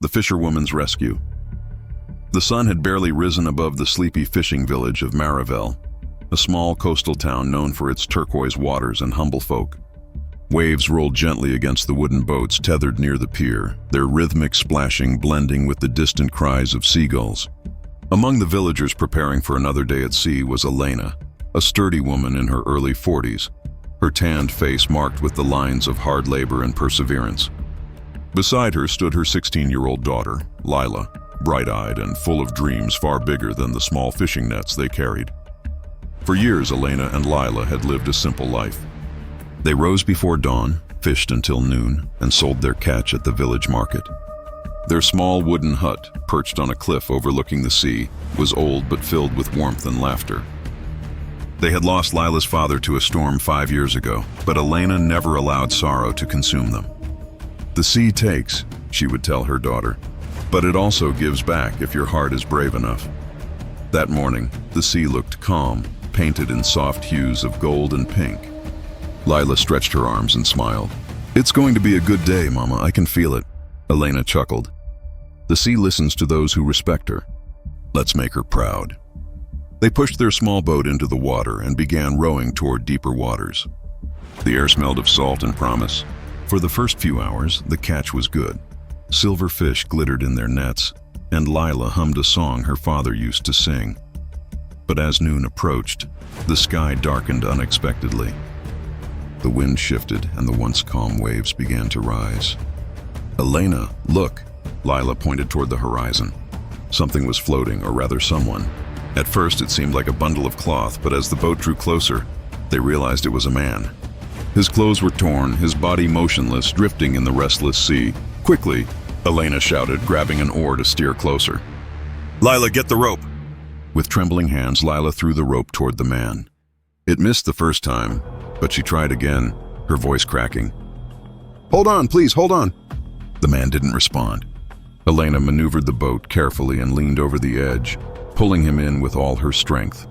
The Fisherwoman's Rescue. The sun had barely risen above the sleepy fishing village of Marivel, a small coastal town known for its turquoise waters and humble folk. Waves rolled gently against the wooden boats tethered near the pier, their rhythmic splashing blending with the distant cries of seagulls. Among the villagers preparing for another day at sea was Elena, a sturdy woman in her early 40s, her tanned face marked with the lines of hard labor and perseverance. Beside her stood her 16-year-old daughter, Lila, bright-eyed and full of dreams far bigger than the small fishing nets they carried. For years, Elena and Lila had lived a simple life. They rose before dawn, fished until noon, and sold their catch at the village market. Their small wooden hut, perched on a cliff overlooking the sea, was old but filled with warmth and laughter. They had lost Lila's father to a storm 5 years ago, but Elena never allowed sorrow to consume them. "The sea takes," she would tell her daughter, "but it also gives back if your heart is brave enough." That morning, the sea looked calm, painted in soft hues of gold and pink. Lila stretched her arms and smiled. "It's going to be a good day, Mama, I can feel it." Elena chuckled. "The sea listens to those who respect her. Let's make her proud." They pushed their small boat into the water and began rowing toward deeper waters. The air smelled of salt and promise. For the first few hours, the catch was good. Silver fish glittered in their nets, and Lila hummed a song her father used to sing. But as noon approached, the sky darkened unexpectedly. The wind shifted and the once calm waves began to rise. "Elena, look!" Lila pointed toward the horizon. Something was floating, or rather someone. At first it seemed like a bundle of cloth, but as the boat drew closer, they realized it was a man. His clothes were torn, his body motionless, drifting in the restless sea. "Quickly!" Elena shouted, grabbing an oar to steer closer. "Lila, get the rope!" With trembling hands, Lila threw the rope toward the man. It missed the first time, but she tried again, her voice cracking. "Hold on, please, hold on!" The man didn't respond. Elena maneuvered the boat carefully and leaned over the edge, pulling him in with all her strength.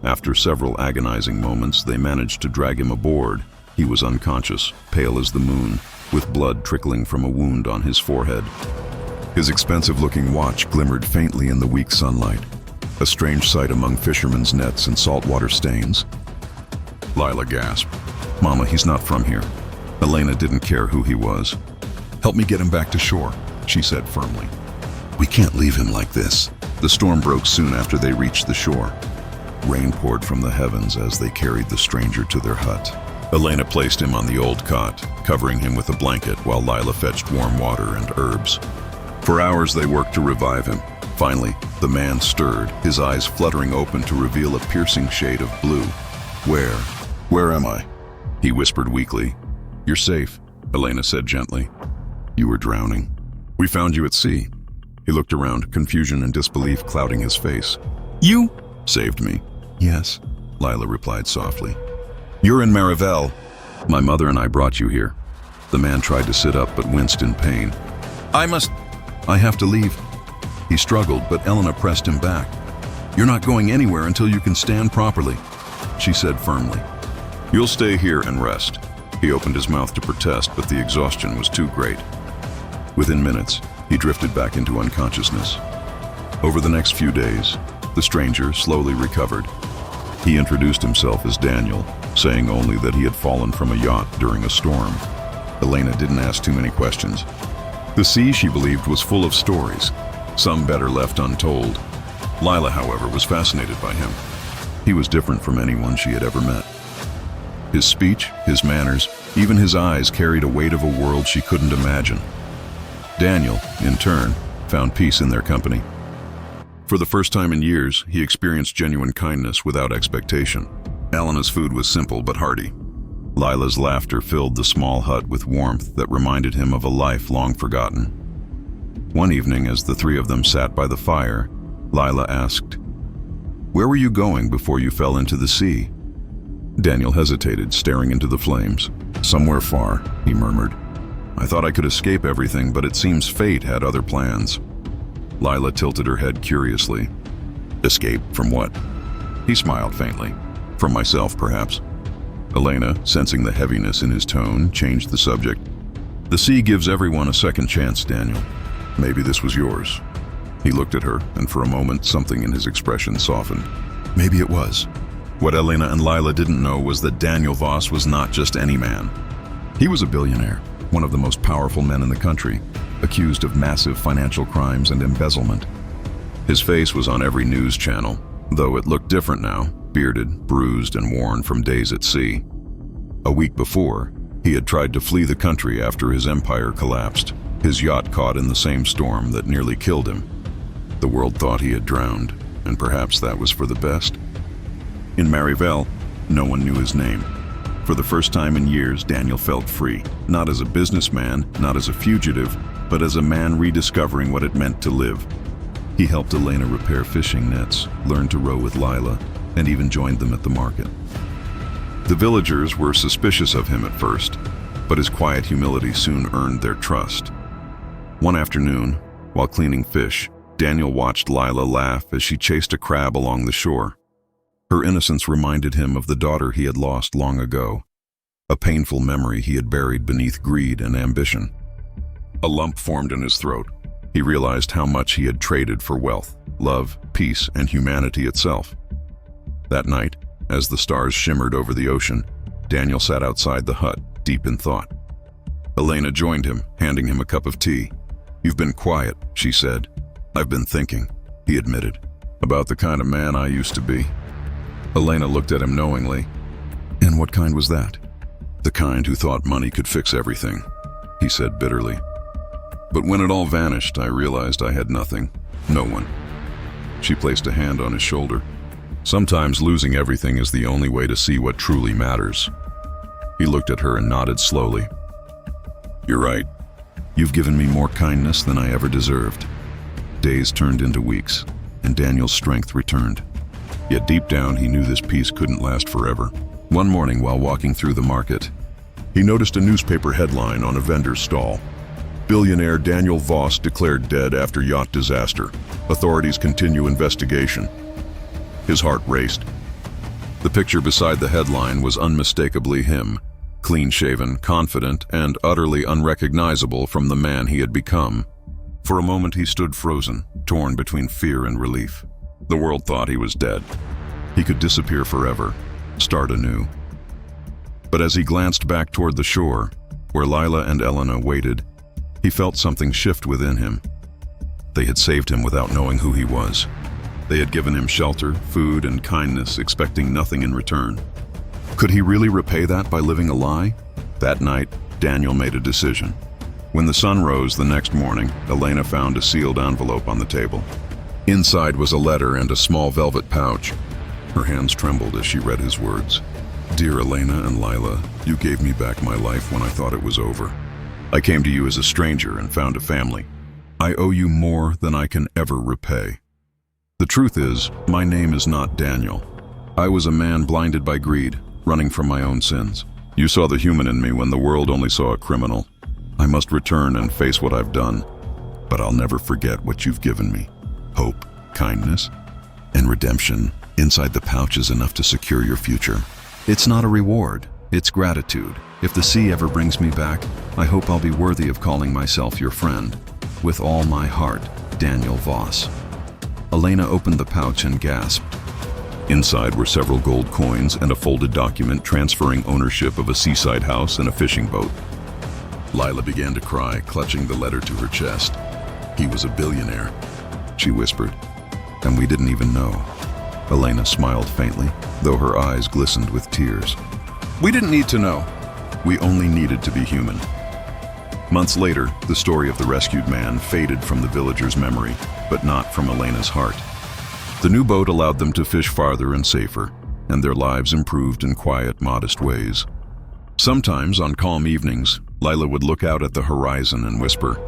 After several agonizing moments, they managed to drag him aboard. He was unconscious, pale as the moon, with blood trickling from a wound on his forehead. His expensive-looking watch glimmered faintly in the weak sunlight, a strange sight among fishermen's nets and saltwater stains. Lila gasped. "Mama, he's not from here." Elena didn't care who he was. "Help me get him back to shore," she said firmly. "We can't leave him like this." The storm broke soon after they reached the shore. Rain poured from the heavens as they carried the stranger to their hut. Elena placed him on the old cot, covering him with a blanket while Lila fetched warm water and herbs. For hours they worked to revive him. Finally, the man stirred, his eyes fluttering open to reveal a piercing shade of blue. Where am I?" he whispered weakly. "You're safe," Elena said gently. "You were drowning. We found you at sea." He looked around, confusion and disbelief clouding his face. "You saved me?" "Yes," Lila replied softly. "You're in Marivel." "My mother and I brought you here." The man tried to sit up but winced in pain. I have to leave." He struggled, but Elena pressed him back. "You're not going anywhere until you can stand properly," she said firmly. "You'll stay here and rest." He opened his mouth to protest, but the exhaustion was too great. Within minutes, he drifted back into unconsciousness. Over the next few days, the stranger slowly recovered. He introduced himself as Daniel, saying only that he had fallen from a yacht during a storm. Elena didn't ask too many questions. The sea, she believed, was full of stories, some better left untold. Lila, however, was fascinated by him. He was different from anyone she had ever met. His speech, his manners, even his eyes carried a weight of a world she couldn't imagine. Daniel, in turn, found peace in their company. For the first time in years, he experienced genuine kindness without expectation. Elena's food was simple but hearty. Lila's laughter filled the small hut with warmth that reminded him of a life long forgotten. One evening, as the three of them sat by the fire, Lila asked, "Where were you going before you fell into the sea?" Daniel hesitated, staring into the flames. "Somewhere far," he murmured. "I thought I could escape everything, but it seems fate had other plans." Lila tilted her head curiously. "Escape from what?" He smiled faintly. "From myself, perhaps." Elena, sensing the heaviness in his tone, changed the subject. "The sea gives everyone a second chance, Daniel. Maybe this was yours." He looked at her, and for a moment something in his expression softened. Maybe it was. What Elena and Lila didn't know was that Daniel Voss was not just any man. He was a billionaire, one of the most powerful men in the country, accused of massive financial crimes and embezzlement. His face was on every news channel, though it looked different now, bearded, bruised, and worn from days at sea. A week before, he had tried to flee the country after his empire collapsed, his yacht caught in the same storm that nearly killed him. The world thought he had drowned, and perhaps that was for the best. In Marivelle, no one knew his name. For the first time in years, Daniel felt free, not as a businessman, not as a fugitive, but as a man rediscovering what it meant to live. He helped Elena repair fishing nets, learned to row with Lila, and even joined them at the market. The villagers were suspicious of him at first, but his quiet humility soon earned their trust. One afternoon, while cleaning fish, Daniel watched Lila laugh as she chased a crab along the shore. Her innocence reminded him of the daughter he had lost long ago, a painful memory he had buried beneath greed and ambition. A lump formed in his throat. He realized how much he had traded for wealth, love, peace, and humanity itself. That night, as the stars shimmered over the ocean, Daniel sat outside the hut, deep in thought. Elena joined him, handing him a cup of tea. "You've been quiet," she said. "I've been thinking," he admitted, "about the kind of man I used to be." Elena looked at him knowingly. "And what kind was that?" "The kind who thought money could fix everything," he said bitterly. "But when it all vanished, I realized I had nothing, no one." She placed a hand on his shoulder. "Sometimes losing everything is the only way to see what truly matters." He looked at her and nodded slowly. "You're right. You've given me more kindness than I ever deserved." Days turned into weeks, and Daniel's strength returned. Yet deep down, he knew this peace couldn't last forever. One morning, while walking through the market, he noticed a newspaper headline on a vendor's stall. "Billionaire Daniel Voss declared dead after yacht disaster. Authorities continue investigation." His heart raced. The picture beside the headline was unmistakably him, clean-shaven, confident, and utterly unrecognizable from the man he had become. For a moment he stood frozen, torn between fear and relief. The world thought he was dead. He could disappear forever, start anew. But as he glanced back toward the shore, where Lila and Elena waited, he felt something shift within him. They had saved him without knowing who he was. They had given him shelter, food, and kindness, expecting nothing in return. Could he really repay that by living a lie? That night, Daniel made a decision. When the sun rose the next morning, Elena found a sealed envelope on the table. Inside was a letter and a small velvet pouch. Her hands trembled as she read his words. "Dear Elena and Lila, you gave me back my life when I thought it was over. I came to you as a stranger and found a family. I owe you more than I can ever repay. The truth is, my name is not Daniel. I was a man blinded by greed, running from my own sins. You saw the human in me when the world only saw a criminal. I must return and face what I've done, but I'll never forget what you've given me. Hope, kindness, and redemption. Inside the pouch is enough to secure your future. It's not a reward, it's gratitude. If the sea ever brings me back, I hope I'll be worthy of calling myself your friend. With all my heart, Daniel Voss." Elena opened the pouch and gasped. Inside were several gold coins and a folded document transferring ownership of a seaside house and a fishing boat. Lila began to cry, clutching the letter to her chest. "He was a billionaire," she whispered, "and we didn't even know." Elena smiled faintly, though her eyes glistened with tears. "We didn't need to know. We only needed to be human." Months later, the story of the rescued man faded from the villagers' memory, but not from Elena's heart. The new boat allowed them to fish farther and safer, and their lives improved in quiet, modest ways. Sometimes, on calm evenings, Lila would look out at the horizon and whisper,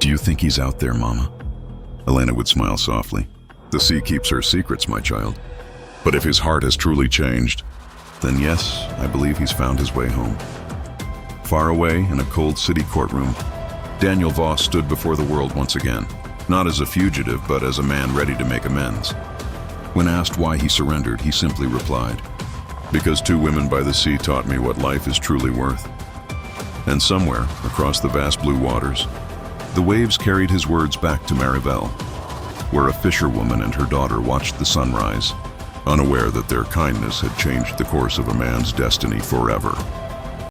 "Do you think he's out there, Mama?" Elena would smile softly. "The sea keeps her secrets, my child. But if his heart has truly changed, then yes, I believe he's found his way home." Far away in a cold city courtroom, Daniel Voss stood before the world once again, not as a fugitive, but as a man ready to make amends. When asked why he surrendered, he simply replied, "Because 2 women by the sea taught me what life is truly worth." And somewhere, across the vast blue waters, The waves carried his words back to Marivel, where a fisherwoman and her daughter watched the sunrise, unaware that their kindness had changed the course of a man's destiny forever.